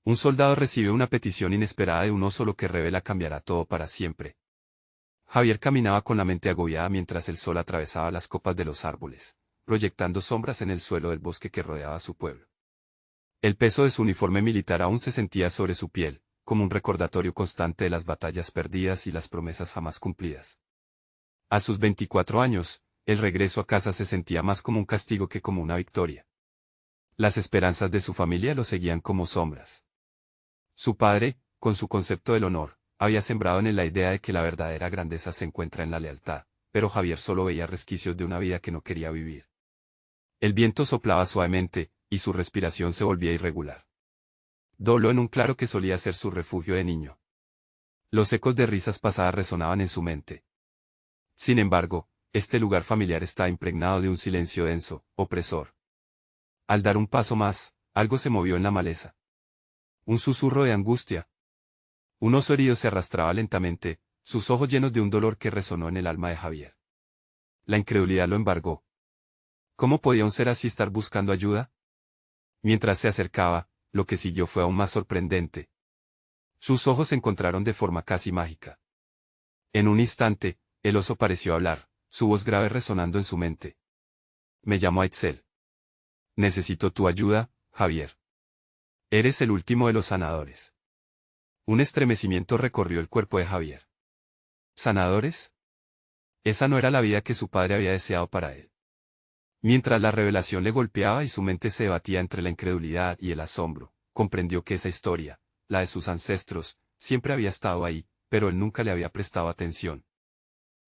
Un soldado recibe una petición inesperada de un oso, lo que revela cambiará todo para siempre. Javier caminaba con la mente agobiada mientras el sol atravesaba las copas de los árboles, proyectando sombras en el suelo del bosque que rodeaba su pueblo. El peso de su uniforme militar aún se sentía sobre su piel, como un recordatorio constante de las batallas perdidas y las promesas jamás cumplidas. A sus 24 años, el regreso a casa se sentía más como un castigo que como una victoria. Las esperanzas de su familia lo seguían como sombras. Su padre, con su concepto del honor, había sembrado en él la idea de que la verdadera grandeza se encuentra en la lealtad, pero Javier solo veía resquicios de una vida que no quería vivir. El viento soplaba suavemente, y su respiración se volvía irregular. Dobló en un claro que solía ser su refugio de niño. Los ecos de risas pasadas resonaban en su mente. Sin embargo, este lugar familiar estaba impregnado de un silencio denso, opresor. Al dar un paso más, algo se movió en la maleza. Un susurro de angustia. Un oso herido se arrastraba lentamente, sus ojos llenos de un dolor que resonó en el alma de Javier. La incredulidad lo embargó. ¿Cómo podía un ser así estar buscando ayuda? Mientras se acercaba, lo que siguió fue aún más sorprendente. Sus ojos se encontraron de forma casi mágica. En un instante, el oso pareció hablar, su voz grave resonando en su mente. Me llamo Aitzel. Necesito tu ayuda, Javier. Eres el último de los sanadores. Un estremecimiento recorrió el cuerpo de Javier. ¿Sanadores? Esa no era la vida que su padre había deseado para él. Mientras la revelación le golpeaba y su mente se debatía entre la incredulidad y el asombro, comprendió que esa historia, la de sus ancestros, siempre había estado ahí, pero él nunca le había prestado atención.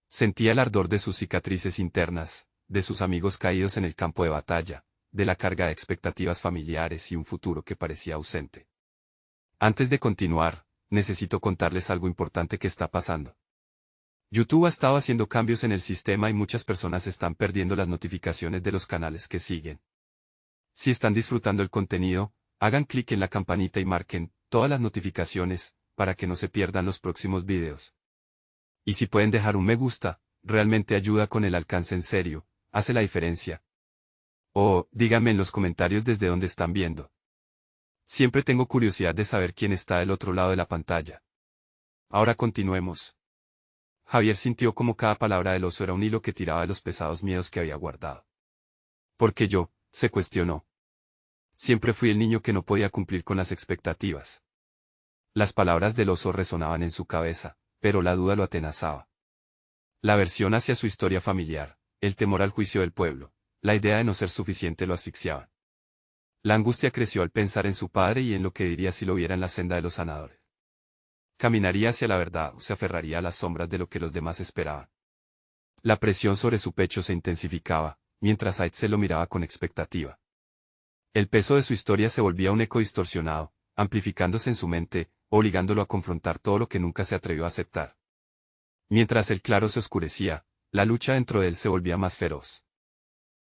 Sentía el ardor de sus cicatrices internas, de sus amigos caídos en el campo de batalla, de la carga de expectativas familiares y un futuro que parecía ausente. Antes de continuar, necesito contarles algo importante que está pasando. YouTube ha estado haciendo cambios en el sistema y muchas personas están perdiendo las notificaciones de los canales que siguen. Si están disfrutando el contenido, hagan clic en la campanita y marquen todas las notificaciones, para que no se pierdan los próximos videos. Y si pueden dejar un me gusta, realmente ayuda con el alcance, en serio, hace la diferencia. O, díganme en los comentarios desde dónde están viendo. Siempre tengo curiosidad de saber quién está del otro lado de la pantalla. Ahora continuemos. Javier sintió como cada palabra del oso era un hilo que tiraba de los pesados miedos que había guardado. ¿Por qué yo?, se cuestionó. Siempre fui el niño que no podía cumplir con las expectativas. Las palabras del oso resonaban en su cabeza, pero la duda lo atenazaba. La aversión hacia su historia familiar, el temor al juicio del pueblo, la idea de no ser suficiente lo asfixiaban. La angustia creció al pensar en su padre y en lo que diría si lo viera en la senda de los sanadores. ¿Caminaría hacia la verdad o se aferraría a las sombras de lo que los demás esperaban? La presión sobre su pecho se intensificaba, mientras Aitzel lo miraba con expectativa. El peso de su historia se volvía un eco distorsionado, amplificándose en su mente, obligándolo a confrontar todo lo que nunca se atrevió a aceptar. Mientras el claro se oscurecía, la lucha dentro de él se volvía más feroz.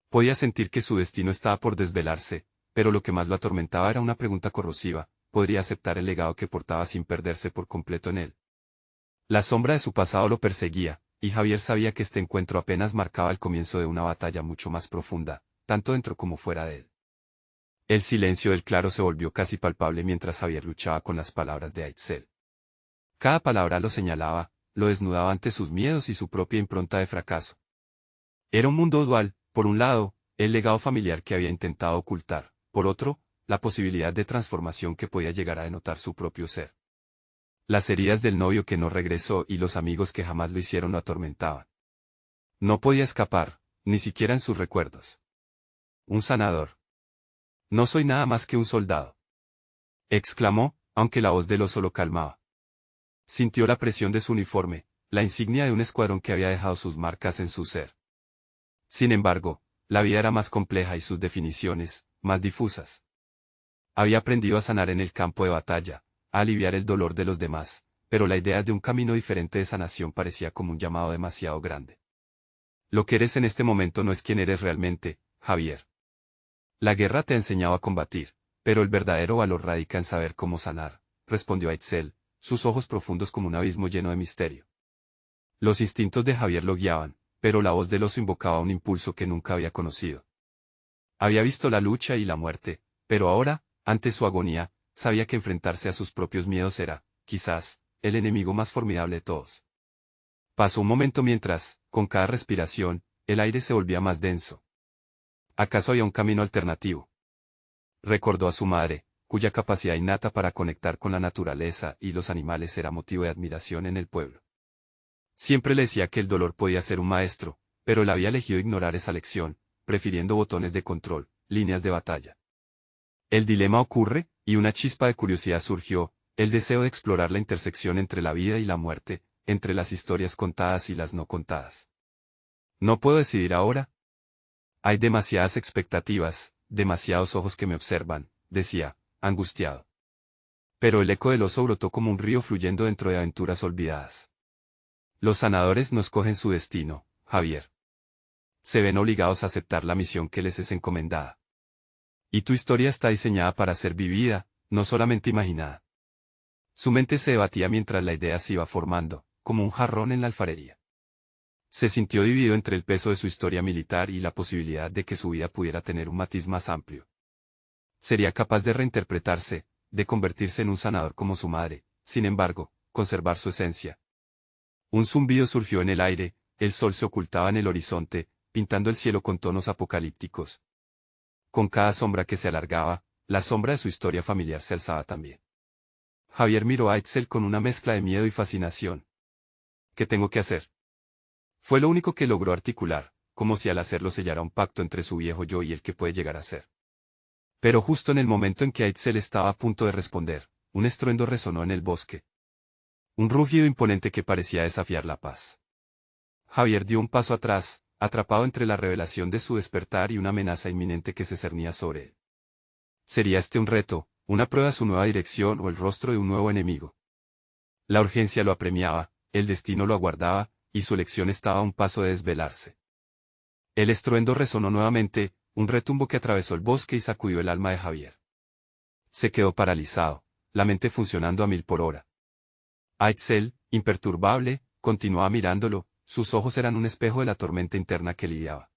Podía sentir que su destino estaba por desvelarse, pero lo que más lo atormentaba era una pregunta corrosiva: ¿podría aceptar el legado que portaba sin perderse por completo en él? La sombra de su pasado lo perseguía, y Javier sabía que este encuentro apenas marcaba el comienzo de una batalla mucho más profunda, tanto dentro como fuera de él. El silencio del claro se volvió casi palpable mientras Javier luchaba con las palabras de Aitzel. Cada palabra lo señalaba, lo desnudaba ante sus miedos y su propia impronta de fracaso. Era un mundo dual: por un lado, el legado familiar que había intentado ocultar, por otro, la posibilidad de transformación que podía llegar a denotar su propio ser. Las heridas del novio que no regresó y los amigos que jamás lo hicieron lo atormentaban. No podía escapar, ni siquiera en sus recuerdos. Un sanador. No soy nada más que un soldado, exclamó, aunque la voz del oso lo calmaba. Sintió la presión de su uniforme, la insignia de un escuadrón que había dejado sus marcas en su ser. Sin embargo, la vida era más compleja y sus definiciones, más difusas. Había aprendido a sanar en el campo de batalla, a aliviar el dolor de los demás, pero la idea de un camino diferente de sanación parecía como un llamado demasiado grande. Lo que eres en este momento no es quien eres realmente, Javier. La guerra te ha enseñado a combatir, pero el verdadero valor radica en saber cómo sanar, respondió Aitzel, sus ojos profundos como un abismo lleno de misterio. Los instintos de Javier lo guiaban, pero la voz del oso invocaba un impulso que nunca había conocido. Había visto la lucha y la muerte, pero ahora, ante su agonía, sabía que enfrentarse a sus propios miedos era, quizás, el enemigo más formidable de todos. Pasó un momento mientras, con cada respiración, el aire se volvía más denso. ¿Acaso había un camino alternativo? Recordó a su madre, cuya capacidad innata para conectar con la naturaleza y los animales era motivo de admiración en el pueblo. Siempre le decía que el dolor podía ser un maestro, pero él había elegido ignorar esa lección, prefiriendo botones de control, líneas de batalla. El dilema ocurre, y una chispa de curiosidad surgió, el deseo de explorar la intersección entre la vida y la muerte, entre las historias contadas y las no contadas. No puedo decidir ahora. Hay demasiadas expectativas, demasiados ojos que me observan, decía, angustiado. Pero el eco del oso brotó como un río fluyendo dentro de aventuras olvidadas. Los sanadores no escogen su destino, Javier. Se ven obligados a aceptar la misión que les es encomendada. Y tu historia está diseñada para ser vivida, no solamente imaginada. Su mente se debatía mientras la idea se iba formando, como un jarrón en la alfarería. Se sintió dividido entre el peso de su historia militar y la posibilidad de que su vida pudiera tener un matiz más amplio. Sería capaz de reinterpretarse, de convertirse en un sanador como su madre, sin embargo, conservar su esencia. Un zumbido surgió en el aire, el sol se ocultaba en el horizonte, pintando el cielo con tonos apocalípticos. Con cada sombra que se alargaba, la sombra de su historia familiar se alzaba también. Javier miró a Edsel con una mezcla de miedo y fascinación. ¿Qué tengo que hacer? Fue lo único que logró articular, como si al hacerlo sellara un pacto entre su viejo yo y el que puede llegar a ser. Pero justo en el momento en que Edsel estaba a punto de responder, un estruendo resonó en el bosque. Un rugido imponente que parecía desafiar la paz. Javier dio un paso atrás, atrapado entre la revelación de su despertar y una amenaza inminente que se cernía sobre él. ¿Sería este un reto, una prueba de su nueva dirección o el rostro de un nuevo enemigo? La urgencia lo apremiaba, el destino lo aguardaba, y su elección estaba a un paso de desvelarse. El estruendo resonó nuevamente, un retumbo que atravesó el bosque y sacudió el alma de Javier. Se quedó paralizado, la mente funcionando a 1000 por hora. Edsel, imperturbable, continuaba mirándolo, sus ojos eran un espejo de la tormenta interna que lidiaba.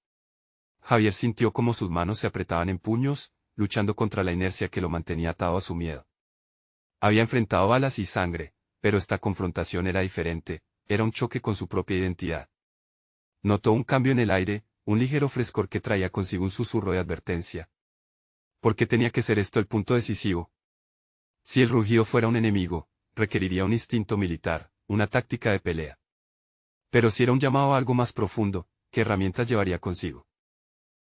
Javier sintió como sus manos se apretaban en puños, luchando contra la inercia que lo mantenía atado a su miedo. Había enfrentado balas y sangre, pero esta confrontación era diferente, era un choque con su propia identidad. Notó un cambio en el aire, un ligero frescor que traía consigo un susurro de advertencia. ¿Por qué tenía que ser esto el punto decisivo? Si el rugido fuera un enemigo, requeriría un instinto militar, una táctica de pelea. Pero si era un llamado a algo más profundo, ¿qué herramientas llevaría consigo?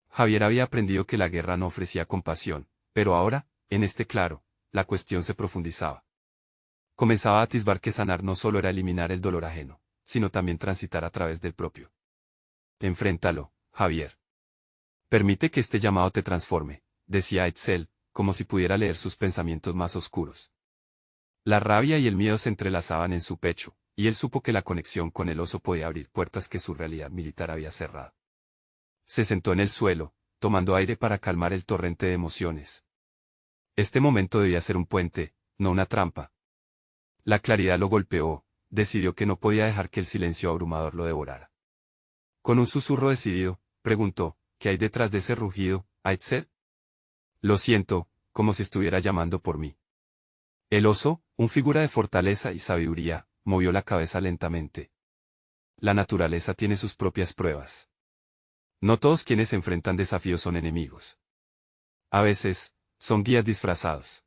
Javier había aprendido que la guerra no ofrecía compasión, pero ahora, en este claro, la cuestión se profundizaba. Comenzaba a atisbar que sanar no solo era eliminar el dolor ajeno, sino también transitar a través del propio. Enfréntalo, Javier. Permite que este llamado te transforme, decía Edsel, como si pudiera leer sus pensamientos más oscuros. La rabia y el miedo se entrelazaban en su pecho, y él supo que la conexión con el oso podía abrir puertas que su realidad militar había cerrado. Se sentó en el suelo, tomando aire para calmar el torrente de emociones. Este momento debía ser un puente, no una trampa. La claridad lo golpeó, decidió que no podía dejar que el silencio abrumador lo devorara. Con un susurro decidido, preguntó, ¿qué hay detrás de ese rugido, Edsel? Lo siento, como si estuviera llamando por mí. El oso, un figura de fortaleza y sabiduría, movió la cabeza lentamente. La naturaleza tiene sus propias pruebas. No todos quienes enfrentan desafíos son enemigos. A veces, son guías disfrazados.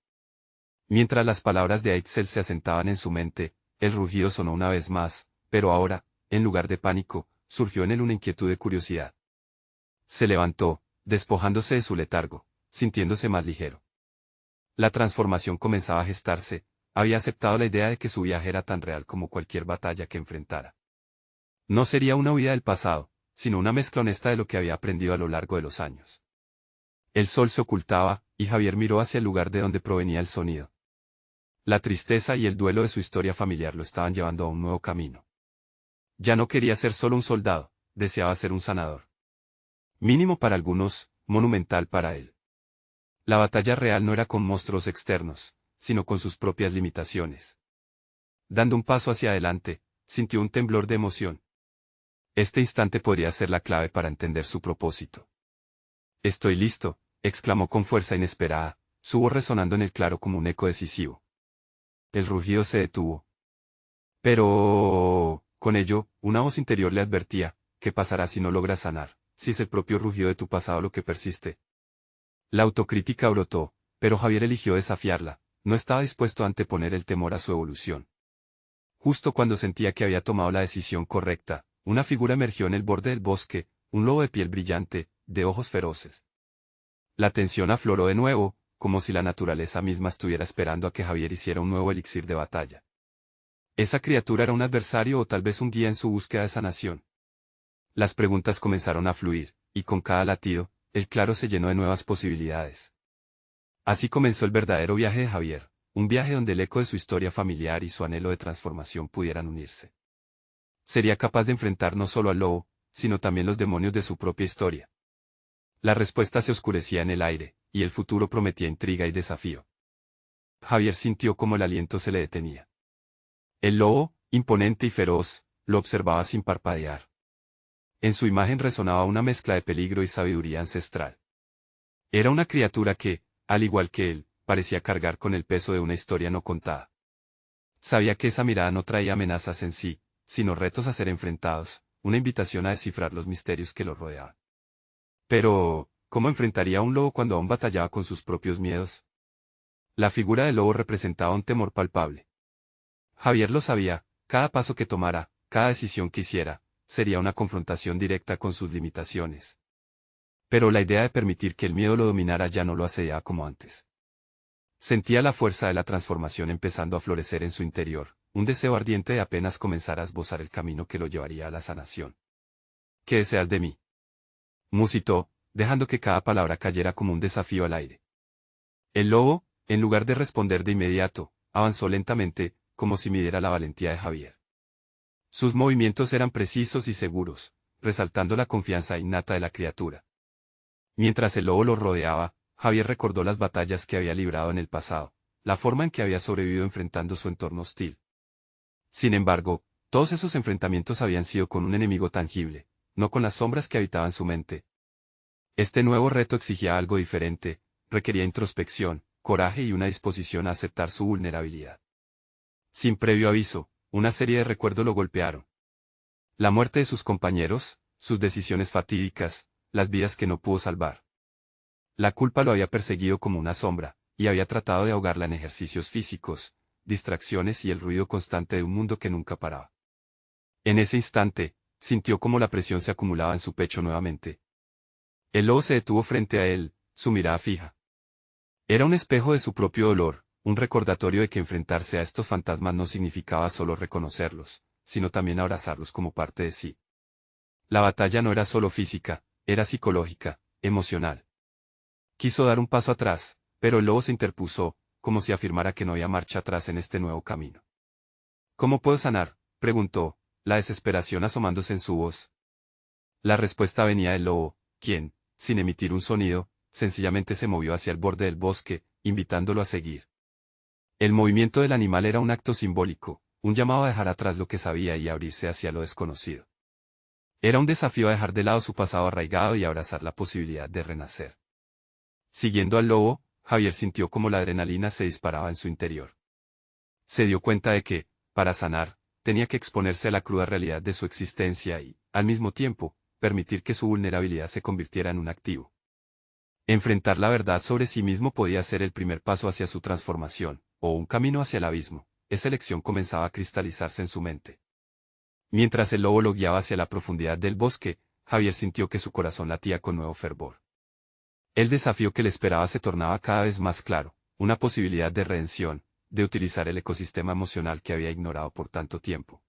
Mientras las palabras de Edsel se asentaban en su mente, el rugido sonó una vez más, pero ahora, en lugar de pánico, surgió en él una inquietud de curiosidad. Se levantó, despojándose de su letargo, sintiéndose más ligero. La transformación comenzaba a gestarse, había aceptado la idea de que su viaje era tan real como cualquier batalla que enfrentara. No sería una huida del pasado, sino una mezcla honesta de lo que había aprendido a lo largo de los años. El sol se ocultaba, y Javier miró hacia el lugar de donde provenía el sonido. La tristeza y el duelo de su historia familiar lo estaban llevando a un nuevo camino. Ya no quería ser solo un soldado, deseaba ser un sanador. Mínimo para algunos, monumental para él. La batalla real no era con monstruos externos, sino con sus propias limitaciones. Dando un paso hacia adelante, sintió un temblor de emoción. Este instante podría ser la clave para entender su propósito. Estoy listo, exclamó con fuerza inesperada, su voz resonando en el claro como un eco decisivo. El rugido se detuvo. Pero, con ello, una voz interior le advertía, ¿qué pasará si no logras sanar, si es el propio rugido de tu pasado lo que persiste? La autocrítica brotó, pero Javier eligió desafiarla, no estaba dispuesto a anteponer el temor a su evolución. Justo cuando sentía que había tomado la decisión correcta, una figura emergió en el borde del bosque, un lobo de piel brillante, de ojos feroces. La tensión afloró de nuevo, como si la naturaleza misma estuviera esperando a que Javier hiciera un nuevo elixir de batalla. ¿Esa criatura era un adversario o tal vez un guía en su búsqueda de sanación? Las preguntas comenzaron a fluir, y con cada latido, el claro se llenó de nuevas posibilidades. Así comenzó el verdadero viaje de Javier, un viaje donde el eco de su historia familiar y su anhelo de transformación pudieran unirse. Sería capaz de enfrentar no solo al lobo, sino también los demonios de su propia historia. La respuesta se oscurecía en el aire, y el futuro prometía intriga y desafío. Javier sintió como el aliento se le detenía. El lobo, imponente y feroz, lo observaba sin parpadear. En su imagen resonaba una mezcla de peligro y sabiduría ancestral. Era una criatura que, al igual que él, parecía cargar con el peso de una historia no contada. Sabía que esa mirada no traía amenazas en sí, sino retos a ser enfrentados, una invitación a descifrar los misterios que lo rodeaban. Pero, ¿cómo enfrentaría a un lobo cuando aún batallaba con sus propios miedos? La figura del lobo representaba un temor palpable. Javier lo sabía, cada paso que tomara, cada decisión que hiciera, sería una confrontación directa con sus limitaciones. Pero la idea de permitir que el miedo lo dominara ya no lo asediaba como antes. Sentía la fuerza de la transformación empezando a florecer en su interior, un deseo ardiente de apenas comenzar a esbozar el camino que lo llevaría a la sanación. ¿Qué deseas de mí?, musitó, dejando que cada palabra cayera como un desafío al aire. El lobo, en lugar de responder de inmediato, avanzó lentamente, como si midiera la valentía de Javier. Sus movimientos eran precisos y seguros, resaltando la confianza innata de la criatura. Mientras el lobo lo rodeaba, Javier recordó las batallas que había librado en el pasado, la forma en que había sobrevivido enfrentando su entorno hostil. Sin embargo, todos esos enfrentamientos habían sido con un enemigo tangible, no con las sombras que habitaban su mente. Este nuevo reto exigía algo diferente, requería introspección, coraje y una disposición a aceptar su vulnerabilidad. Sin previo aviso, una serie de recuerdos lo golpearon. La muerte de sus compañeros, sus decisiones fatídicas, las vidas que no pudo salvar. La culpa lo había perseguido como una sombra, y había tratado de ahogarla en ejercicios físicos, distracciones y el ruido constante de un mundo que nunca paraba. En ese instante, sintió como la presión se acumulaba en su pecho nuevamente. El lobo se detuvo frente a él, su mirada fija. Era un espejo de su propio dolor, un recordatorio de que enfrentarse a estos fantasmas no significaba solo reconocerlos, sino también abrazarlos como parte de sí. La batalla no era solo física, era psicológica, emocional. Quiso dar un paso atrás, pero el lobo se interpuso, como si afirmara que no había marcha atrás en este nuevo camino. ¿Cómo puedo sanar?, preguntó, la desesperación asomándose en su voz. La respuesta venía del lobo, quien, sin emitir un sonido, sencillamente se movió hacia el borde del bosque, invitándolo a seguir. El movimiento del animal era un acto simbólico, un llamado a dejar atrás lo que sabía y abrirse hacia lo desconocido. Era un desafío a dejar de lado su pasado arraigado y abrazar la posibilidad de renacer. Siguiendo al lobo, Javier sintió como la adrenalina se disparaba en su interior. Se dio cuenta de que, para sanar, tenía que exponerse a la cruda realidad de su existencia y, al mismo tiempo, permitir que su vulnerabilidad se convirtiera en un activo. Enfrentar la verdad sobre sí mismo podía ser el primer paso hacia su transformación, o un camino hacia el abismo. Esa elección comenzaba a cristalizarse en su mente. Mientras el lobo lo guiaba hacia la profundidad del bosque, Javier sintió que su corazón latía con nuevo fervor. El desafío que le esperaba se tornaba cada vez más claro, una posibilidad de redención, de utilizar el ecosistema emocional que había ignorado por tanto tiempo.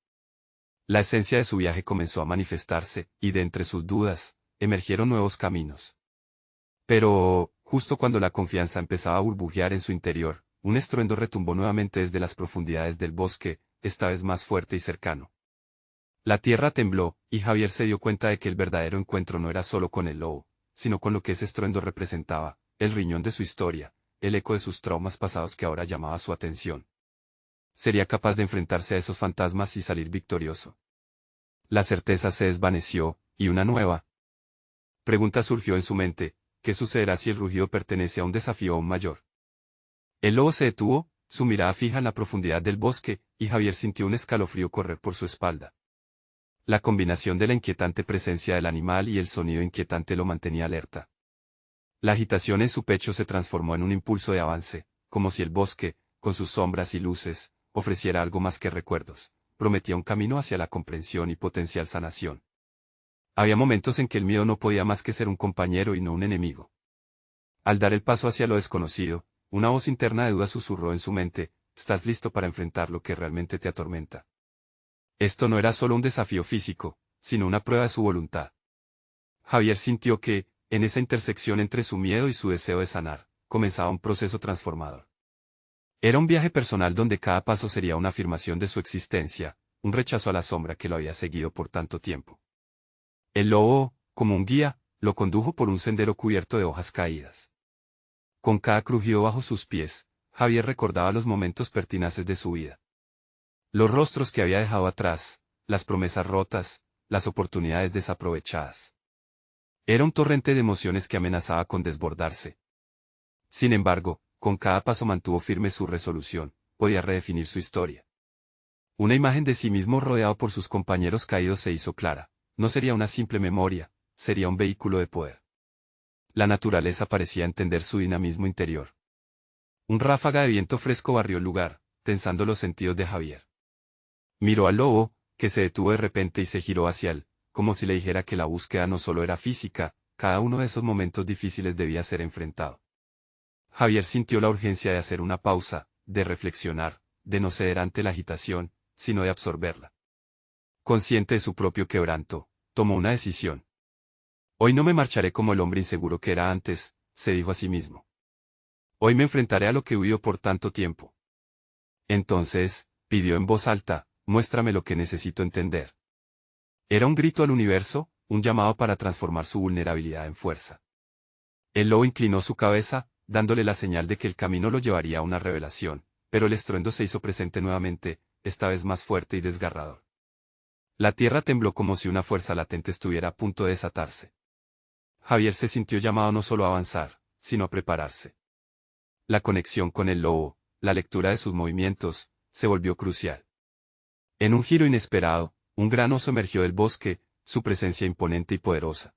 La esencia de su viaje comenzó a manifestarse, y de entre sus dudas, emergieron nuevos caminos. Pero, justo cuando la confianza empezaba a burbujear en su interior, un estruendo retumbó nuevamente desde las profundidades del bosque, esta vez más fuerte y cercano. La tierra tembló, y Javier se dio cuenta de que el verdadero encuentro no era solo con el lobo, sino con lo que ese estruendo representaba, el riñón de su historia, el eco de sus traumas pasados que ahora llamaba su atención. ¿Sería capaz de enfrentarse a esos fantasmas y salir victorioso? La certeza se desvaneció, y una nueva pregunta surgió en su mente: ¿qué sucederá si el rugido pertenece a un desafío aún mayor? El lobo se detuvo, su mirada fija en la profundidad del bosque, y Javier sintió un escalofrío correr por su espalda. La combinación de la inquietante presencia del animal y el sonido inquietante lo mantenía alerta. La agitación en su pecho se transformó en un impulso de avance, como si el bosque, con sus sombras y luces, ofreciera algo más que recuerdos, prometía un camino hacia la comprensión y potencial sanación. Había momentos en que el miedo no podía más que ser un compañero y no un enemigo. Al dar el paso hacia lo desconocido, una voz interna de duda susurró en su mente: ¿estás listo para enfrentar lo que realmente te atormenta? Esto no era solo un desafío físico, sino una prueba de su voluntad. Javier sintió que, en esa intersección entre su miedo y su deseo de sanar, comenzaba un proceso transformador. Era un viaje personal donde cada paso sería una afirmación de su existencia, un rechazo a la sombra que lo había seguido por tanto tiempo. El lobo, como un guía, lo condujo por un sendero cubierto de hojas caídas. Con cada crujido bajo sus pies, Javier recordaba los momentos pertinaces de su vida. Los rostros que había dejado atrás, las promesas rotas, las oportunidades desaprovechadas. Era un torrente de emociones que amenazaba con desbordarse. Sin embargo, con cada paso mantuvo firme su resolución, podía redefinir su historia. Una imagen de sí mismo rodeado por sus compañeros caídos se hizo clara: no sería una simple memoria, sería un vehículo de poder. La naturaleza parecía entender su dinamismo interior. Un ráfaga de viento fresco barrió el lugar, tensando los sentidos de Javier. Miró al lobo, que se detuvo de repente y se giró hacia él, como si le dijera que la búsqueda no solo era física, cada uno de esos momentos difíciles debía ser enfrentado. Javier sintió la urgencia de hacer una pausa, de reflexionar, de no ceder ante la agitación, sino de absorberla. Consciente de su propio quebranto, tomó una decisión. Hoy no me marcharé como el hombre inseguro que era antes, se dijo a sí mismo. Hoy me enfrentaré a lo que he huido por tanto tiempo. Entonces, pidió en voz alta: muéstrame lo que necesito entender. Era un grito al universo, un llamado para transformar su vulnerabilidad en fuerza. El lobo inclinó su cabeza, dándole la señal de que el camino lo llevaría a una revelación, pero el estruendo se hizo presente nuevamente, esta vez más fuerte y desgarrador. La tierra tembló como si una fuerza latente estuviera a punto de desatarse. Javier se sintió llamado no solo a avanzar, sino a prepararse. La conexión con el lobo, la lectura de sus movimientos, se volvió crucial. En un giro inesperado, un gran oso emergió del bosque, su presencia imponente y poderosa.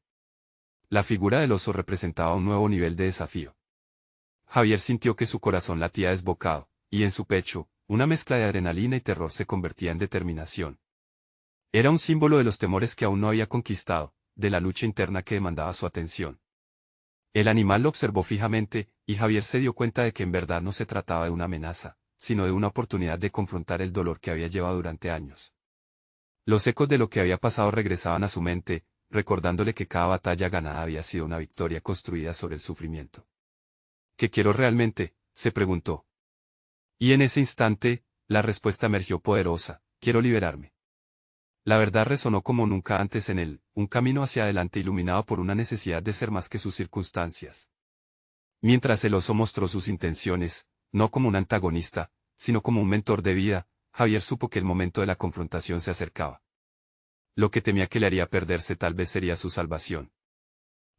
La figura del oso representaba un nuevo nivel de desafío. Javier sintió que su corazón latía desbocado, y en su pecho, una mezcla de adrenalina y terror se convertía en determinación. Era un símbolo de los temores que aún no había conquistado, de la lucha interna que demandaba su atención. El animal lo observó fijamente, y Javier se dio cuenta de que en verdad no se trataba de una amenaza, sino de una oportunidad de confrontar el dolor que había llevado durante años. Los ecos de lo que había pasado regresaban a su mente, recordándole que cada batalla ganada había sido una victoria construida sobre el sufrimiento. ¿Qué quiero realmente?, se preguntó. Y en ese instante, la respuesta emergió poderosa: quiero liberarme. La verdad resonó como nunca antes en él, un camino hacia adelante iluminado por una necesidad de ser más que sus circunstancias. Mientras el oso mostró sus intenciones, no como un antagonista, sino como un mentor de vida, Javier supo que el momento de la confrontación se acercaba. Lo que temía que le haría perderse tal vez sería su salvación.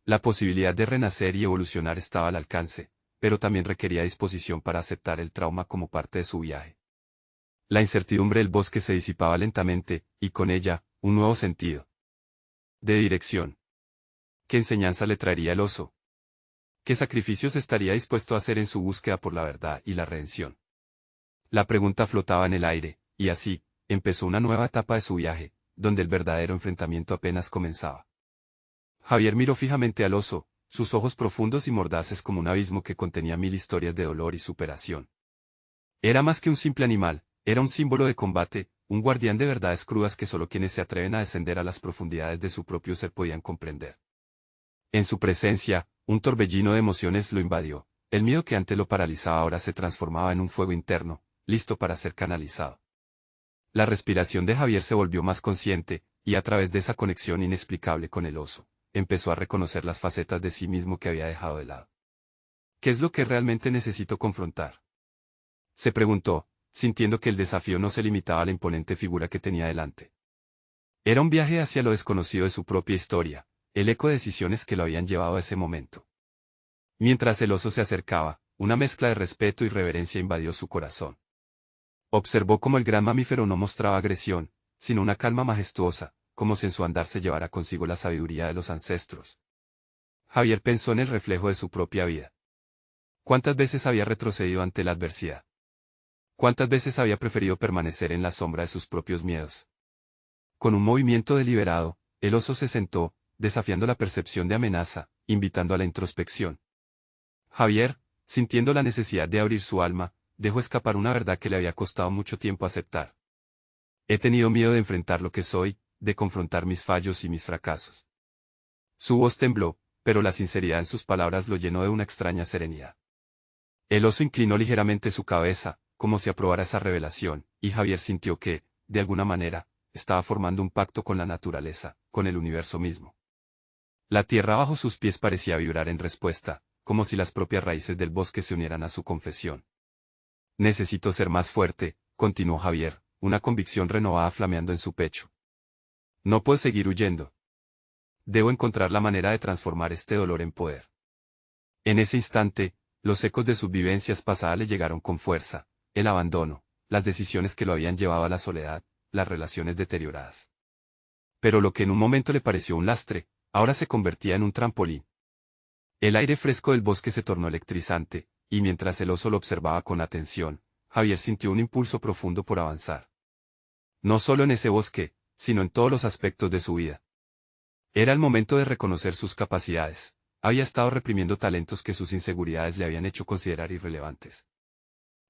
La posibilidad de renacer y evolucionar estaba al alcance, pero también requería disposición para aceptar el trauma como parte de su viaje. La incertidumbre del bosque se disipaba lentamente, y con ella, un nuevo sentido de dirección. ¿Qué enseñanza le traería el oso? ¿Qué sacrificios estaría dispuesto a hacer en su búsqueda por la verdad y la redención? La pregunta flotaba en el aire, y así, empezó una nueva etapa de su viaje, donde el verdadero enfrentamiento apenas comenzaba. Javier miró fijamente al oso, sus ojos profundos y mordaces como un abismo que contenía 1000 historias de dolor y superación. Era más que un simple animal, era un símbolo de combate, un guardián de verdades crudas que solo quienes se atreven a descender a las profundidades de su propio ser podían comprender. En su presencia, un torbellino de emociones lo invadió, el miedo que antes lo paralizaba ahora se transformaba en un fuego interno, listo para ser canalizado. La respiración de Javier se volvió más consciente, y a través de esa conexión inexplicable con el oso, empezó a reconocer las facetas de sí mismo que había dejado de lado. ¿Qué es lo que realmente necesito confrontar?, se preguntó, sintiendo que el desafío no se limitaba a la imponente figura que tenía delante. Era un viaje hacia lo desconocido de su propia historia, el eco de decisiones que lo habían llevado a ese momento. Mientras el oso se acercaba, una mezcla de respeto y reverencia invadió su corazón. Observó cómo el gran mamífero no mostraba agresión, sino una calma majestuosa, como si en su andar se llevara consigo la sabiduría de los ancestros. Javier pensó en el reflejo de su propia vida. ¿Cuántas veces había retrocedido ante la adversidad? ¿Cuántas veces había preferido permanecer en la sombra de sus propios miedos? Con un movimiento deliberado, el oso se sentó, desafiando la percepción de amenaza, invitando a la introspección. Javier, sintiendo la necesidad de abrir su alma, dejó escapar una verdad que le había costado mucho tiempo aceptar. He tenido miedo de enfrentar lo que soy, de confrontar mis fallos y mis fracasos. Su voz tembló, pero la sinceridad en sus palabras lo llenó de una extraña serenidad. El oso inclinó ligeramente su cabeza, como si aprobara esa revelación, y Javier sintió que, de alguna manera, estaba formando un pacto con la naturaleza, con el universo mismo. La tierra bajo sus pies parecía vibrar en respuesta, como si las propias raíces del bosque se unieran a su confesión. Necesito ser más fuerte, continuó Javier, una convicción renovada flameando en su pecho. No puedo seguir huyendo. Debo encontrar la manera de transformar este dolor en poder. En ese instante, los ecos de sus vivencias pasadas le llegaron con fuerza, el abandono, las decisiones que lo habían llevado a la soledad, las relaciones deterioradas. Pero lo que en un momento le pareció un lastre, ahora se convertía en un trampolín. El aire fresco del bosque se tornó electrizante, y mientras el oso lo observaba con atención, Javier sintió un impulso profundo por avanzar. No solo en ese bosque, sino en todos los aspectos de su vida. Era el momento de reconocer sus capacidades. Había estado reprimiendo talentos que sus inseguridades le habían hecho considerar irrelevantes.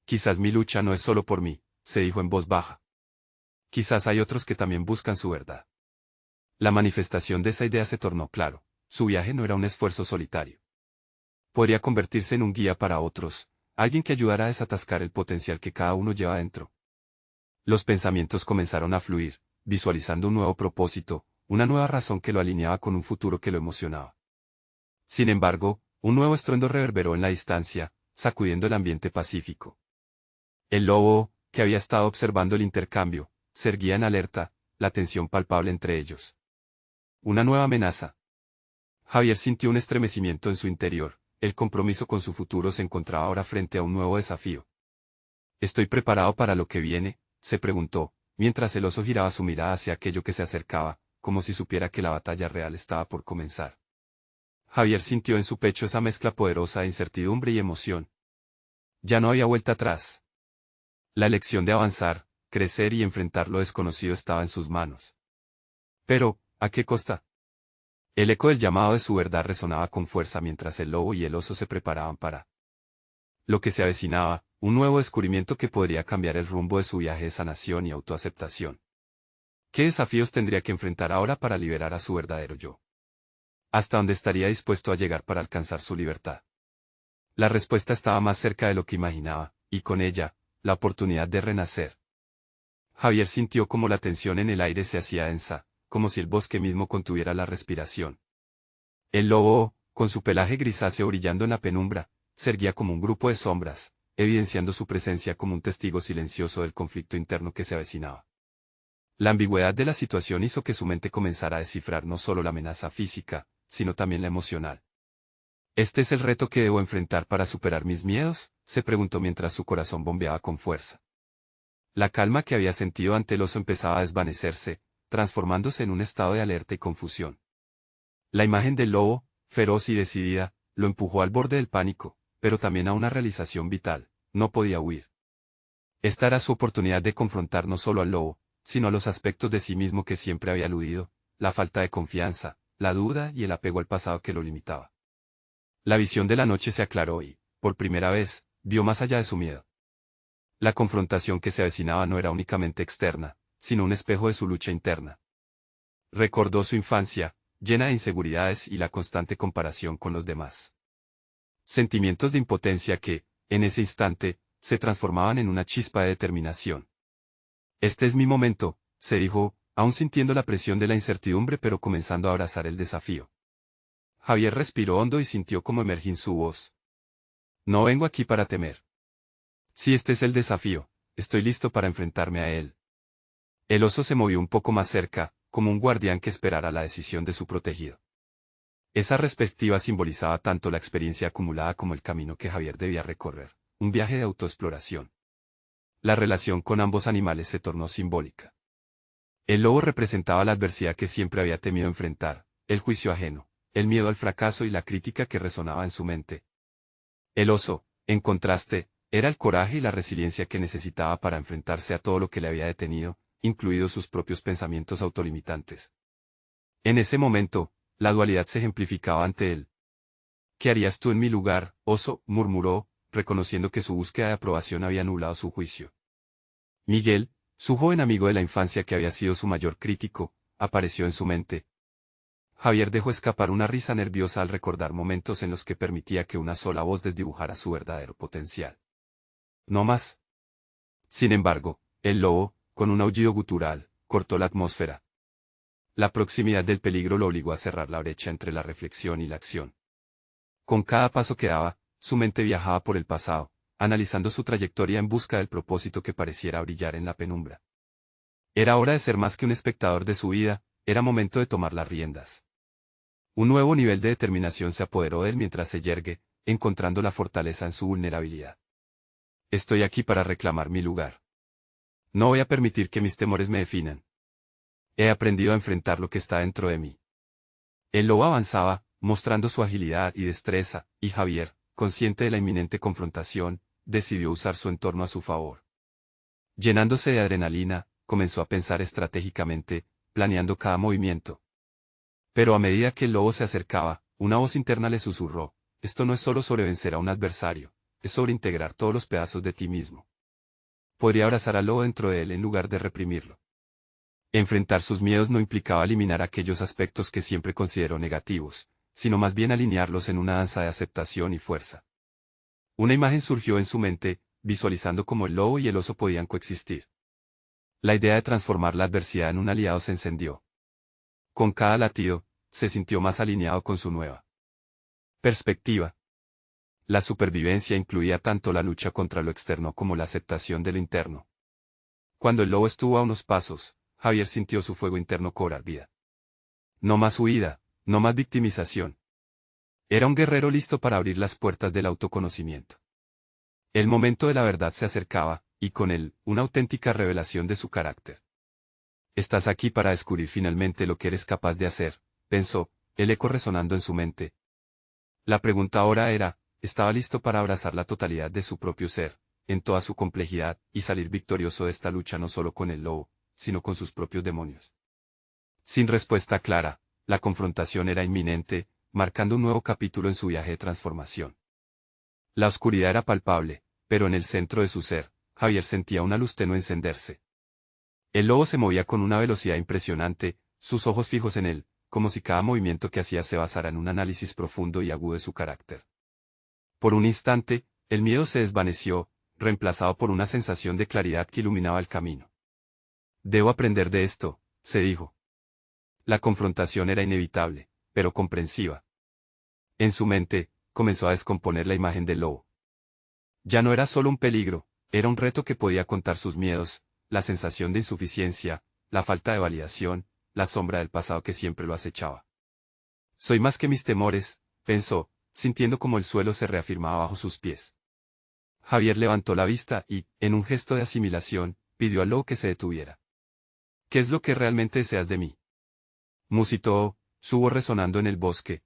Quizás mi lucha no es solo por mí, se dijo en voz baja. Quizás hay otros que también buscan su verdad. La manifestación de esa idea se tornó claro. Su viaje no era un esfuerzo solitario. Podría convertirse en un guía para otros, alguien que ayudara a desatascar el potencial que cada uno lleva dentro. Los pensamientos comenzaron a fluir, visualizando un nuevo propósito, una nueva razón que lo alineaba con un futuro que lo emocionaba. Sin embargo, un nuevo estruendo reverberó en la distancia, sacudiendo el ambiente pacífico. El lobo, que había estado observando el intercambio, se erguía en alerta, la tensión palpable entre ellos. Una nueva amenaza. Javier sintió un estremecimiento en su interior, el compromiso con su futuro se encontraba ahora frente a un nuevo desafío. ¿Estoy preparado para lo que viene?, se preguntó, mientras el oso giraba su mirada hacia aquello que se acercaba, como si supiera que la batalla real estaba por comenzar. Javier sintió en su pecho esa mezcla poderosa de incertidumbre y emoción. Ya no había vuelta atrás. La elección de avanzar, crecer y enfrentar lo desconocido estaba en sus manos. Pero, ¿a qué costa? El eco del llamado de su verdad resonaba con fuerza mientras el lobo y el oso se preparaban para lo que se avecinaba, un nuevo descubrimiento que podría cambiar el rumbo de su viaje de sanación y autoaceptación. ¿Qué desafíos tendría que enfrentar ahora para liberar a su verdadero yo? ¿Hasta dónde estaría dispuesto a llegar para alcanzar su libertad? La respuesta estaba más cerca de lo que imaginaba, y con ella, la oportunidad de renacer. Javier sintió como la tensión en el aire se hacía densa, como si el bosque mismo contuviera la respiración. El lobo, con su pelaje grisáceo brillando en la penumbra, se erguía como un grupo de sombras, evidenciando su presencia como un testigo silencioso del conflicto interno que se avecinaba. La ambigüedad de la situación hizo que su mente comenzara a descifrar no solo la amenaza física, sino también la emocional. ¿Este es el reto que debo enfrentar para superar mis miedos?, se preguntó mientras su corazón bombeaba con fuerza. La calma que había sentido ante el oso empezaba a desvanecerse, transformándose en un estado de alerta y confusión. La imagen del lobo, feroz y decidida, lo empujó al borde del pánico, pero también a una realización vital: no podía huir. Esta era su oportunidad de confrontar no solo al lobo, sino a los aspectos de sí mismo que siempre había eludido, la falta de confianza, la duda y el apego al pasado que lo limitaba. La visión de la noche se aclaró y, por primera vez, vio más allá de su miedo. La confrontación que se avecinaba no era únicamente externa, sino un espejo de su lucha interna. Recordó su infancia, llena de inseguridades y la constante comparación con los demás. Sentimientos de impotencia que, en ese instante, se transformaban en una chispa de determinación. Este es mi momento, se dijo, aún sintiendo la presión de la incertidumbre pero comenzando a abrazar el desafío. Javier respiró hondo y sintió cómo emergía en su voz. No vengo aquí para temer. Si este es el desafío, estoy listo para enfrentarme a él. El oso se movió un poco más cerca, como un guardián que esperara la decisión de su protegido. Esa perspectiva simbolizaba tanto la experiencia acumulada como el camino que Javier debía recorrer, un viaje de autoexploración. La relación con ambos animales se tornó simbólica. El lobo representaba la adversidad que siempre había temido enfrentar, el juicio ajeno, el miedo al fracaso y la crítica que resonaba en su mente. El oso, en contraste, era el coraje y la resiliencia que necesitaba para enfrentarse a todo lo que le había detenido, incluidos sus propios pensamientos autolimitantes. En ese momento, la dualidad se ejemplificaba ante él. ¿Qué harías tú en mi lugar, oso?, murmuró, reconociendo que su búsqueda de aprobación había anulado su juicio. Miguel, su joven amigo de la infancia que había sido su mayor crítico, apareció en su mente. Javier dejó escapar una risa nerviosa al recordar momentos en los que permitía que una sola voz desdibujara su verdadero potencial. No más. Sin embargo, el lobo, con un aullido gutural, cortó la atmósfera. La proximidad del peligro lo obligó a cerrar la brecha entre la reflexión y la acción. Con cada paso que daba, su mente viajaba por el pasado, analizando su trayectoria en busca del propósito que pareciera brillar en la penumbra. Era hora de ser más que un espectador de su vida, era momento de tomar las riendas. Un nuevo nivel de determinación se apoderó de él mientras se yergue, encontrando la fortaleza en su vulnerabilidad. Estoy aquí para reclamar mi lugar. No voy a permitir que mis temores me definan. He aprendido a enfrentar lo que está dentro de mí. El lobo avanzaba, mostrando su agilidad y destreza, y Javier, consciente de la inminente confrontación, decidió usar su entorno a su favor. Llenándose de adrenalina, comenzó a pensar estratégicamente, planeando cada movimiento. Pero a medida que el lobo se acercaba, una voz interna le susurró: esto no es solo sobre vencer a un adversario, es sobre integrar todos los pedazos de ti mismo. Podría abrazar al lobo dentro de él en lugar de reprimirlo. Enfrentar sus miedos no implicaba eliminar aquellos aspectos que siempre consideró negativos, sino más bien alinearlos en una danza de aceptación y fuerza. Una imagen surgió en su mente, visualizando cómo el lobo y el oso podían coexistir. La idea de transformar la adversidad en un aliado se encendió. Con cada latido, se sintió más alineado con su nueva perspectiva. La supervivencia incluía tanto la lucha contra lo externo como la aceptación de lo interno. Cuando el lobo estuvo a unos pasos, Javier sintió su fuego interno cobrar vida. No más huida, no más victimización. Era un guerrero listo para abrir las puertas del autoconocimiento. El momento de la verdad se acercaba, y con él, una auténtica revelación de su carácter. Estás aquí para descubrir finalmente lo que eres capaz de hacer, pensó, el eco resonando en su mente. La pregunta ahora era, ¿estaba listo para abrazar la totalidad de su propio ser, en toda su complejidad, y salir victorioso de esta lucha no solo con el lobo, sino con sus propios demonios? Sin respuesta clara, la confrontación era inminente, marcando un nuevo capítulo en su viaje de transformación. La oscuridad era palpable, pero en el centro de su ser, Javier sentía una luz tenue encenderse. El lobo se movía con una velocidad impresionante, sus ojos fijos en él, como si cada movimiento que hacía se basara en un análisis profundo y agudo de su carácter. Por un instante, el miedo se desvaneció, reemplazado por una sensación de claridad que iluminaba el camino. Debo aprender de esto, se dijo. La confrontación era inevitable, pero comprensiva. En su mente, comenzó a descomponer la imagen del lobo. Ya no era solo un peligro, era un reto que podía contar sus miedos, la sensación de insuficiencia, la falta de validación, la sombra del pasado que siempre lo acechaba. Soy más que mis temores, pensó, sintiendo como el suelo se reafirmaba bajo sus pies. Javier levantó la vista y, en un gesto de asimilación, pidió al lobo que se detuviera. ¿Qué es lo que realmente deseas de mí?, musitó, su voz resonando en el bosque.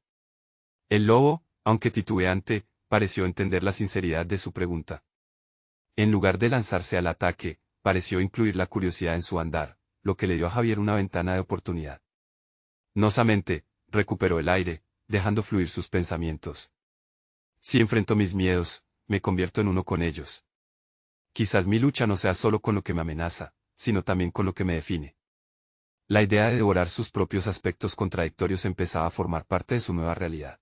El lobo, aunque titubeante, pareció entender la sinceridad de su pregunta. En lugar de lanzarse al ataque, pareció incluir la curiosidad en su andar, lo que le dio a Javier una ventana de oportunidad. Nosamente, recuperó el aire, dejando fluir sus pensamientos. Si enfrento mis miedos, me convierto en uno con ellos. Quizás mi lucha no sea solo con lo que me amenaza, sino también con lo que me define. La idea de devorar sus propios aspectos contradictorios empezaba a formar parte de su nueva realidad.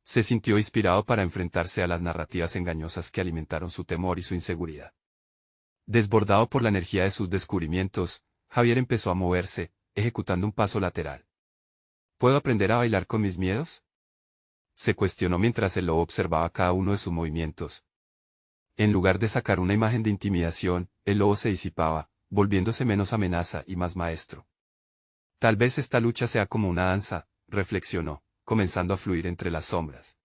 Se sintió inspirado para enfrentarse a las narrativas engañosas que alimentaron su temor y su inseguridad. Desbordado por la energía de sus descubrimientos, Javier empezó a moverse, ejecutando un paso lateral. ¿Puedo aprender a bailar con mis miedos?, se cuestionó mientras el lobo observaba cada uno de sus movimientos. En lugar de sacar una imagen de intimidación, el lobo se disipaba, volviéndose menos amenaza y más maestro. Tal vez esta lucha sea como una danza, reflexionó, comenzando a fluir entre las sombras.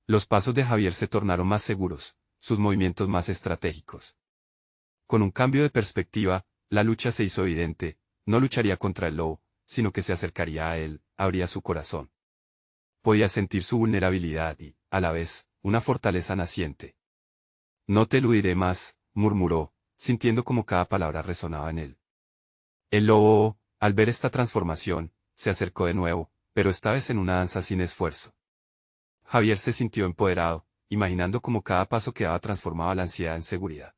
Los pasos de Javier se tornaron más seguros, sus movimientos más estratégicos. Con un cambio de perspectiva, la lucha se hizo evidente, no lucharía contra el lobo, sino que se acercaría a él, abría su corazón. Podía sentir su vulnerabilidad y, a la vez, una fortaleza naciente. No te eludiré más, murmuró, sintiendo como cada palabra resonaba en él. El lobo, al ver esta transformación, se acercó de nuevo, pero esta vez en una danza sin esfuerzo. Javier se sintió empoderado, imaginando cómo cada paso que daba transformaba la ansiedad en seguridad.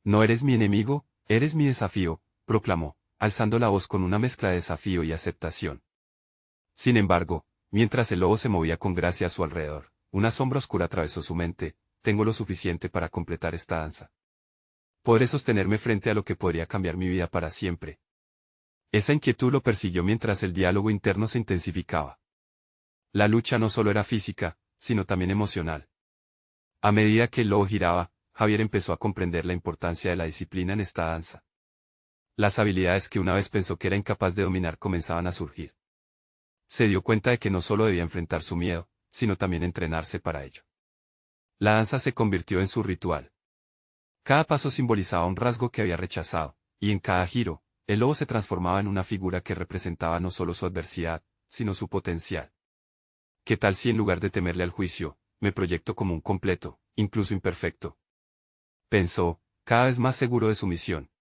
No eres mi enemigo, eres mi desafío, proclamó, alzando la voz con una mezcla de desafío y aceptación. Sin embargo, mientras el lobo se movía con gracia a su alrededor, una sombra oscura atravesó su mente. Tengo lo suficiente para completar esta danza. Podré sostenerme frente a lo que podría cambiar mi vida para siempre. Esa inquietud lo persiguió mientras el diálogo interno se intensificaba. La lucha no solo era física, sino también emocional. A medida que el lobo giraba, Javier empezó a comprender la importancia de la disciplina en esta danza. Las habilidades que una vez pensó que era incapaz de dominar comenzaban a surgir. Se dio cuenta de que no solo debía enfrentar su miedo, sino también entrenarse para ello. La danza se convirtió en su ritual. Cada paso simbolizaba un rasgo que había rechazado, y en cada giro, el lobo se transformaba en una figura que representaba no solo su adversidad, sino su potencial. ¿Qué tal si en lugar de temerle al juicio, me proyecto como un completo, incluso imperfecto? Pensó, cada vez más seguro de su misión.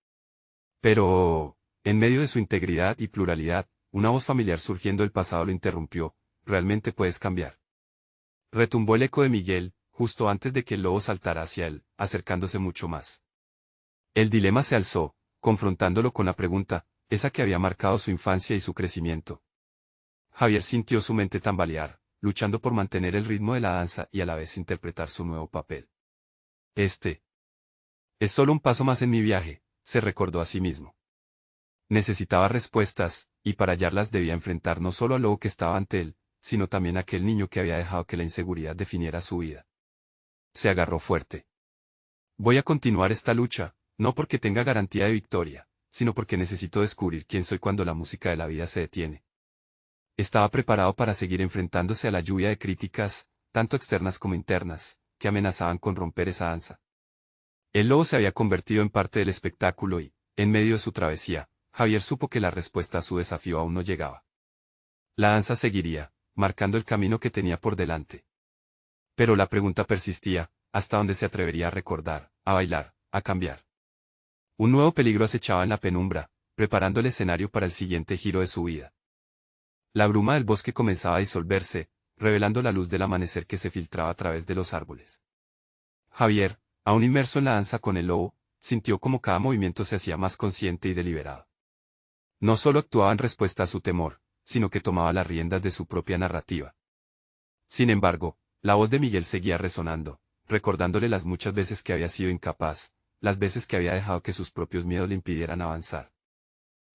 Pero, en medio de su integridad y pluralidad, una voz familiar surgiendo del pasado lo interrumpió. ¿Realmente puedes cambiar? Retumbó el eco de Miguel, justo antes de que el lobo saltara hacia él, acercándose mucho más. El dilema se alzó, confrontándolo con la pregunta, esa que había marcado su infancia y su crecimiento. Javier sintió su mente tambalear, luchando por mantener el ritmo de la danza y a la vez interpretar su nuevo papel. Este es solo un paso más en mi viaje, se recordó a sí mismo. Necesitaba respuestas, y para hallarlas debía enfrentar no solo al lobo que estaba ante él, sino también a aquel niño que había dejado que la inseguridad definiera su vida. Se agarró fuerte. Voy a continuar esta lucha, no porque tenga garantía de victoria, sino porque necesito descubrir quién soy cuando la música de la vida se detiene. Estaba preparado para seguir enfrentándose a la lluvia de críticas, tanto externas como internas, que amenazaban con romper esa danza. El lobo se había convertido en parte del espectáculo y, en medio de su travesía, Javier supo que la respuesta a su desafío aún no llegaba. La danza seguiría, marcando el camino que tenía por delante. Pero la pregunta persistía, ¿hasta dónde se atrevería a recordar, a bailar, a cambiar? Un nuevo peligro acechaba en la penumbra, preparando el escenario para el siguiente giro de su vida. La bruma del bosque comenzaba a disolverse, revelando la luz del amanecer que se filtraba a través de los árboles. Javier, aún inmerso en la danza con el lobo, sintió como cada movimiento se hacía más consciente y deliberado. No solo actuaba en respuesta a su temor, sino que tomaba las riendas de su propia narrativa. Sin embargo, la voz de Miguel seguía resonando, recordándole las muchas veces que había sido incapaz, las veces que había dejado que sus propios miedos le impidieran avanzar.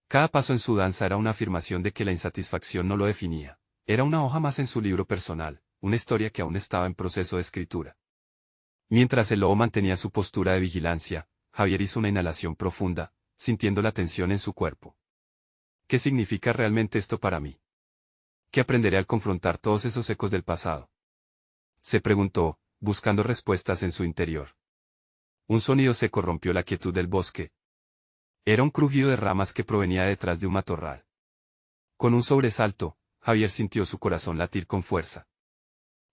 Cada paso en su danza era una afirmación de que la insatisfacción no lo definía, era una hoja más en su libro personal, una historia que aún estaba en proceso de escritura. Mientras el lobo mantenía su postura de vigilancia, Javier hizo una inhalación profunda, sintiendo la tensión en su cuerpo. ¿Qué significa realmente esto para mí? ¿Qué aprenderé al confrontar todos esos ecos del pasado? Se preguntó, buscando respuestas en su interior. Un sonido seco rompió la quietud del bosque. Era un crujido de ramas que provenía de detrás de un matorral. Con un sobresalto, Javier sintió su corazón latir con fuerza.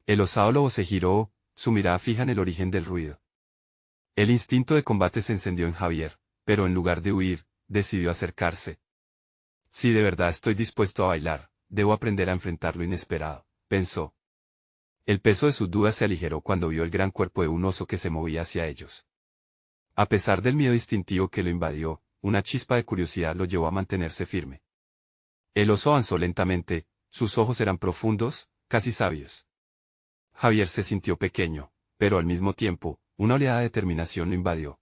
El osado lobo se giró, su mirada fija en el origen del ruido. El instinto de combate se encendió en Javier, pero en lugar de huir, decidió acercarse. Si de verdad estoy dispuesto a bailar, debo aprender a enfrentar lo inesperado, pensó. El peso de sus dudas se aligeró cuando vio el gran cuerpo de un oso que se movía hacia ellos. A pesar del miedo instintivo que lo invadió, una chispa de curiosidad lo llevó a mantenerse firme. El oso avanzó lentamente, sus ojos eran profundos, casi sabios. Javier se sintió pequeño, pero al mismo tiempo, una oleada de determinación lo invadió.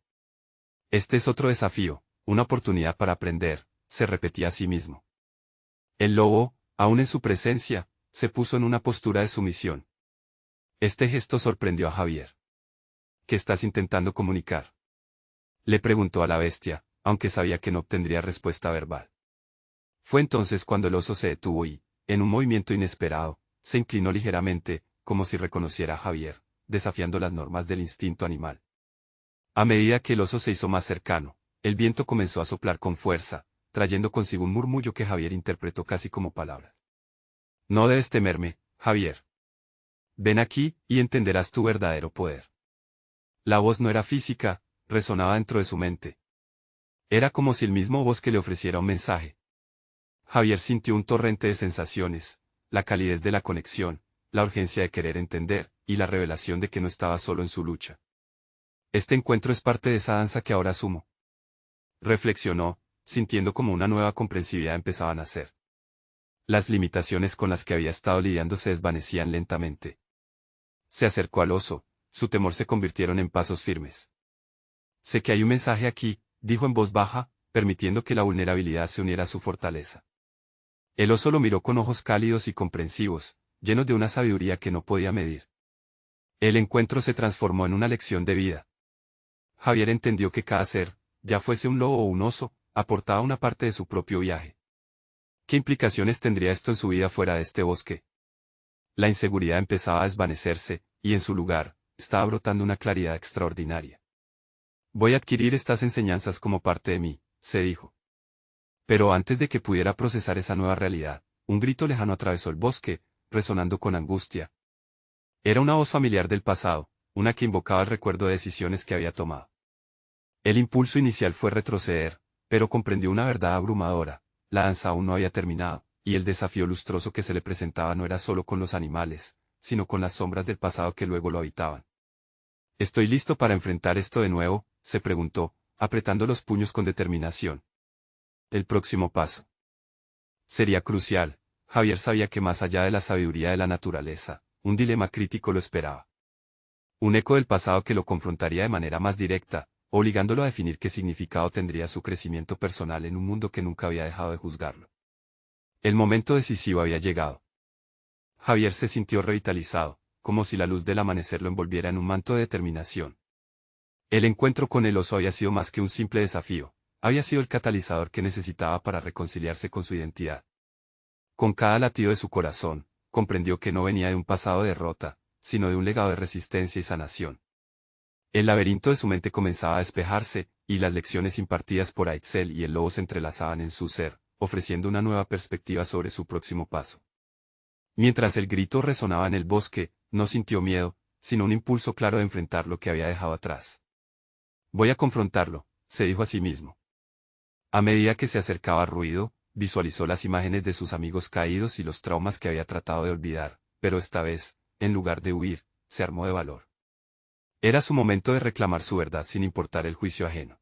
Este es otro desafío, una oportunidad para aprender, se repetía a sí mismo. El lobo, aún en su presencia, se puso en una postura de sumisión. Este gesto sorprendió a Javier. ¿Qué estás intentando comunicar?, le preguntó a la bestia, aunque sabía que no obtendría respuesta verbal. Fue entonces cuando el oso se detuvo y, en un movimiento inesperado, se inclinó ligeramente, como si reconociera a Javier, desafiando las normas del instinto animal. A medida que el oso se hizo más cercano, el viento comenzó a soplar con fuerza, trayendo consigo un murmullo que Javier interpretó casi como palabra. No debes temerme, Javier. Ven aquí, y entenderás tu verdadero poder. La voz no era física, resonaba dentro de su mente. Era como si el mismo bosque le ofreciera un mensaje. Javier sintió un torrente de sensaciones, la calidez de la conexión, la urgencia de querer entender, y la revelación de que no estaba solo en su lucha. Este encuentro es parte de esa danza que ahora asumo. Reflexionó, sintiendo como una nueva comprensividad empezaba a nacer. Las limitaciones con las que había estado lidiando se desvanecían lentamente. Se acercó al oso, su temor se convirtieron en pasos firmes. Sé que hay un mensaje aquí, dijo en voz baja, permitiendo que la vulnerabilidad se uniera a su fortaleza. El oso lo miró con ojos cálidos y comprensivos, llenos de una sabiduría que no podía medir. El encuentro se transformó en una lección de vida. Javier entendió que cada ser, ya fuese un lobo o un oso, aportaba una parte de su propio viaje. ¿Qué implicaciones tendría esto en su vida fuera de este bosque? La inseguridad empezaba a desvanecerse, y en su lugar, estaba brotando una claridad extraordinaria. Voy a adquirir estas enseñanzas como parte de mí, se dijo. Pero antes de que pudiera procesar esa nueva realidad, un grito lejano atravesó el bosque, resonando con angustia. Era una voz familiar del pasado, una que invocaba el recuerdo de decisiones que había tomado. El impulso inicial fue retroceder, pero comprendió una verdad abrumadora: la danza aún no había terminado, y el desafío lustroso que se le presentaba no era solo con los animales, sino con las sombras del pasado que luego lo habitaban. ¿Estoy listo para enfrentar esto de nuevo?, se preguntó, apretando los puños con determinación. El próximo paso sería crucial. Javier sabía que más allá de la sabiduría de la naturaleza, un dilema crítico lo esperaba. Un eco del pasado que lo confrontaría de manera más directa, obligándolo a definir qué significado tendría su crecimiento personal en un mundo que nunca había dejado de juzgarlo. El momento decisivo había llegado. Javier se sintió revitalizado, como si la luz del amanecer lo envolviera en un manto de determinación. El encuentro con el oso había sido más que un simple desafío, había sido el catalizador que necesitaba para reconciliarse con su identidad. Con cada latido de su corazón, comprendió que no venía de un pasado de derrota, sino de un legado de resistencia y sanación. El laberinto de su mente comenzaba a despejarse, y las lecciones impartidas por Aitzel y el lobo se entrelazaban en su ser, ofreciendo una nueva perspectiva sobre su próximo paso. Mientras el grito resonaba en el bosque, no sintió miedo, sino un impulso claro de enfrentar lo que había dejado atrás. Voy a confrontarlo, se dijo a sí mismo. A medida que se acercaba al ruido, visualizó las imágenes de sus amigos caídos y los traumas que había tratado de olvidar, pero esta vez, en lugar de huir, se armó de valor. Era su momento de reclamar su verdad sin importar el juicio ajeno.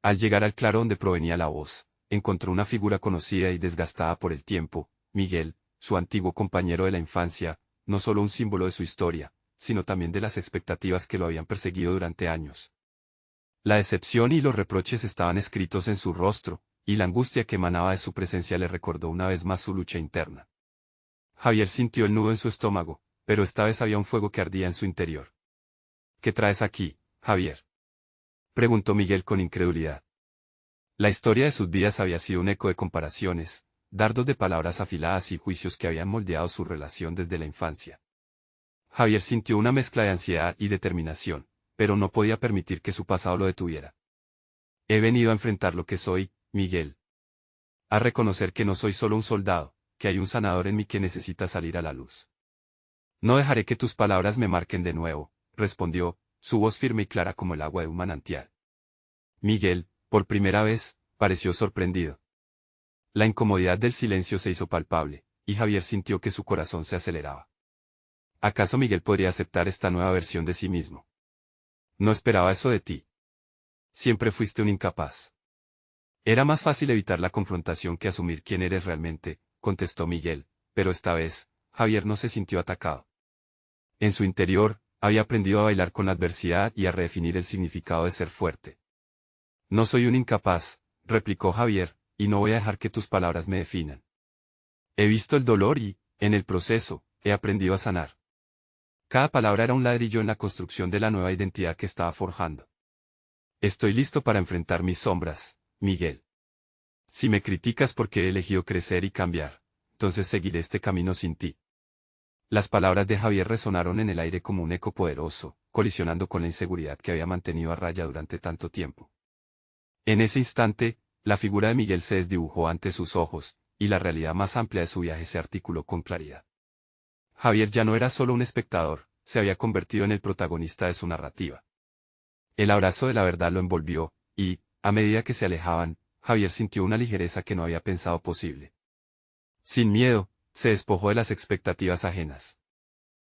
Al llegar al claro donde provenía la voz, encontró una figura conocida y desgastada por el tiempo: Miguel, su antiguo compañero de la infancia, no solo un símbolo de su historia, sino también de las expectativas que lo habían perseguido durante años. La decepción y los reproches estaban escritos en su rostro, y la angustia que emanaba de su presencia le recordó una vez más su lucha interna. Javier sintió el nudo en su estómago, pero esta vez había un fuego que ardía en su interior. ¿Qué traes aquí, Javier?, preguntó Miguel con incredulidad. La historia de sus vidas había sido un eco de comparaciones, dardos de palabras afiladas y juicios que habían moldeado su relación desde la infancia. Javier sintió una mezcla de ansiedad y determinación, pero no podía permitir que su pasado lo detuviera. He venido a enfrentar lo que soy, Miguel. A reconocer que no soy solo un soldado, que hay un sanador en mí que necesita salir a la luz. No dejaré que tus palabras me marquen de nuevo, respondió, su voz firme y clara como el agua de un manantial. Miguel, por primera vez, pareció sorprendido. La incomodidad del silencio se hizo palpable, y Javier sintió que su corazón se aceleraba. ¿Acaso Miguel podría aceptar esta nueva versión de sí mismo? No esperaba eso de ti. Siempre fuiste un incapaz. Era más fácil evitar la confrontación que asumir quién eres realmente, contestó Miguel, pero esta vez, Javier no se sintió atacado. En su interior, había aprendido a bailar con la adversidad y a redefinir el significado de ser fuerte. No soy un incapaz, replicó Javier, y no voy a dejar que tus palabras me definan. He visto el dolor y, en el proceso, he aprendido a sanar. Cada palabra era un ladrillo en la construcción de la nueva identidad que estaba forjando. Estoy listo para enfrentar mis sombras, Miguel. Si me criticas porque he elegido crecer y cambiar, entonces seguiré este camino sin ti. Las palabras de Javier resonaron en el aire como un eco poderoso, colisionando con la inseguridad que había mantenido a raya durante tanto tiempo. En ese instante, la figura de Miguel se desdibujó ante sus ojos, y la realidad más amplia de su viaje se articuló con claridad. Javier ya no era solo un espectador, se había convertido en el protagonista de su narrativa. El abrazo de la verdad lo envolvió, y, a medida que se alejaban, Javier sintió una ligereza que no había pensado posible. Sin miedo, se despojó de las expectativas ajenas.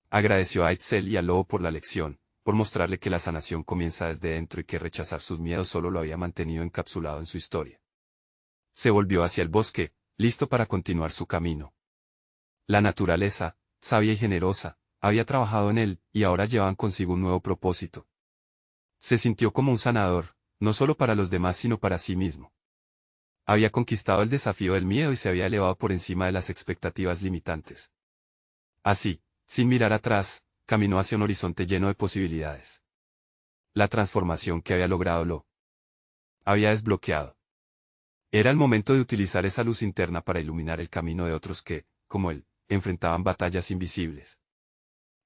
Agradeció a Itzel y a Lobo por la lección, por mostrarle que la sanación comienza desde dentro y que rechazar sus miedos solo lo había mantenido encapsulado en su historia. Se volvió hacia el bosque, listo para continuar su camino. La naturaleza, sabia y generosa, había trabajado en él, y ahora llevaban consigo un nuevo propósito. Se sintió como un sanador, no solo para los demás sino para sí mismo. Había conquistado el desafío del miedo y se había elevado por encima de las expectativas limitantes. Así, sin mirar atrás, caminó hacia un horizonte lleno de posibilidades. La transformación que había logrado lo había desbloqueado. Era el momento de utilizar esa luz interna para iluminar el camino de otros que, como él, enfrentaban batallas invisibles.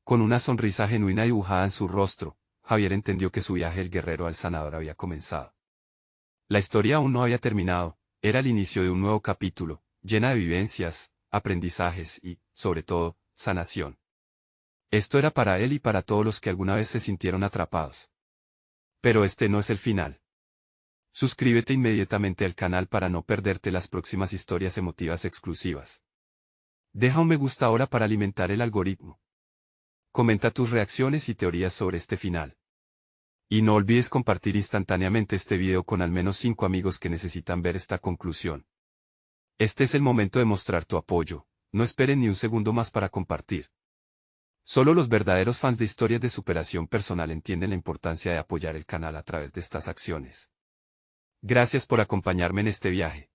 Con una sonrisa genuina dibujada en su rostro, Javier entendió que su viaje del guerrero al sanador había comenzado. La historia aún no había terminado, era el inicio de un nuevo capítulo, llena de vivencias, aprendizajes y, sobre todo, sanación. Esto era para él y para todos los que alguna vez se sintieron atrapados. Pero este no es el final. Suscríbete inmediatamente al canal para no perderte las próximas historias emotivas exclusivas. Deja un me gusta ahora para alimentar el algoritmo. Comenta tus reacciones y teorías sobre este final. Y no olvides compartir instantáneamente este video con al menos 5 amigos que necesitan ver esta conclusión. Este es el momento de mostrar tu apoyo, no esperen ni un segundo más para compartir. Solo los verdaderos fans de historias de superación personal entienden la importancia de apoyar el canal a través de estas acciones. Gracias por acompañarme en este viaje.